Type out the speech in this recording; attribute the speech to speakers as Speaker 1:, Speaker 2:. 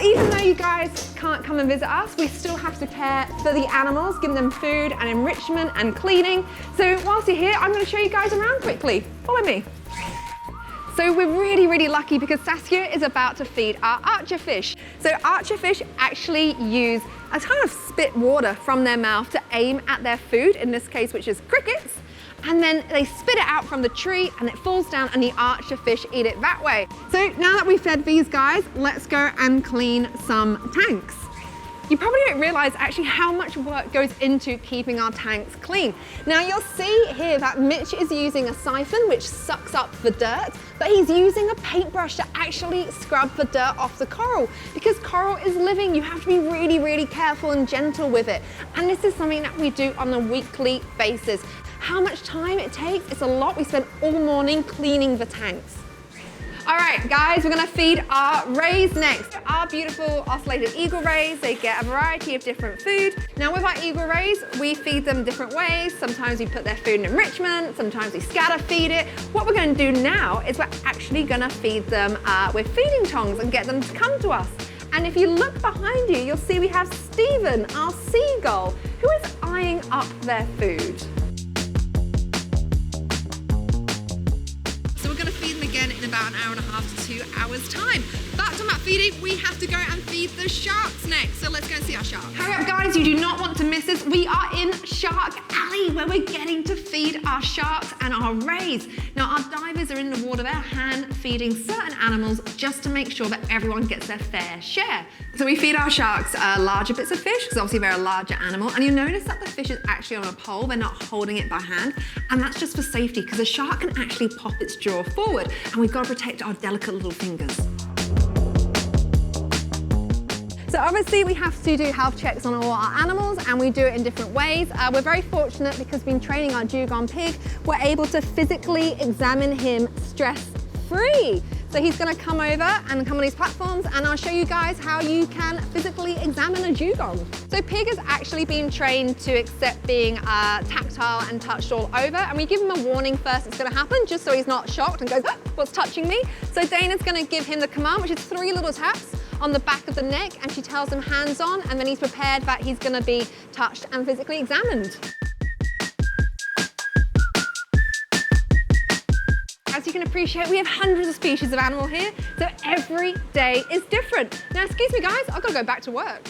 Speaker 1: Even though you guys can't come and visit us, we still have to care for the animals, giving them food and enrichment and cleaning. So whilst you're here, I'm going to show you guys around quickly. Follow me. So we're really lucky because Saskia is about to feed our archer fish. So archer fish actually use a kind of spit water from their mouth to aim at their food, in this case, which is crickets. And then they spit it out from the tree and it falls down and the archer fish eat it that way. So now that we've fed these guys, let's go and clean some tanks. You probably don't realize actually how much work goes into keeping our tanks clean. Now you'll see here that Mitch is using a siphon which sucks up the dirt, but he's using a paintbrush to actually scrub the dirt off the coral. Because coral is living, you have to be really careful and gentle with it. And this is something that we do on a weekly basis. How much time it takes? It's a lot. We spend all morning cleaning the tanks. All right, guys, we're gonna feed our rays next. Our beautiful ocellated eagle rays, they get a variety of different food. Now with our eagle rays, we feed them different ways. Sometimes we put their food in enrichment, sometimes we scatter feed it. What we're gonna do now is we're actually gonna feed them with feeding tongs and get them to come to us. And if you look behind you, you'll see we have Stephen, our seagull, who is eyeing up their food. In about an hour and a half to 2 hours time. But talking about feeding, we have to go and feed the sharks next. So let's go and see our sharks. Hurry up guys, you do not want to miss this. We are in Shark Alley where we're getting to feed our sharks and our rays. Now our divers are in the water there hand feeding certain animals just to make sure that everyone gets their fair share. So we feed our sharks larger bits of fish because obviously they're a larger animal, and you notice that the fish is actually on a pole, they're not holding it by hand, and that's just for safety because a shark can actually pop its jaw forward and we've got to protect our delicate little fingers. So obviously we have to do health checks on all our animals and we do it in different ways. We're very fortunate because we've been training our dugong pig, we're able to physically examine him stress-free. So he's going to come over and come on these platforms and I'll show you guys how you can physically examine a dugong. So Pig has actually been trained to accept being tactile and touched all over, and we give him a warning first it's going to happen just so he's not shocked and goes, oh, what's touching me? So Dana's going to give him the command, which is 3 little taps on the back of the neck, and she tells him hands on, and then he's prepared that he's going to be touched and physically examined. As you can appreciate, we have hundreds of species of animal here, so every day is different. Now, excuse me guys, I've got to go back to work.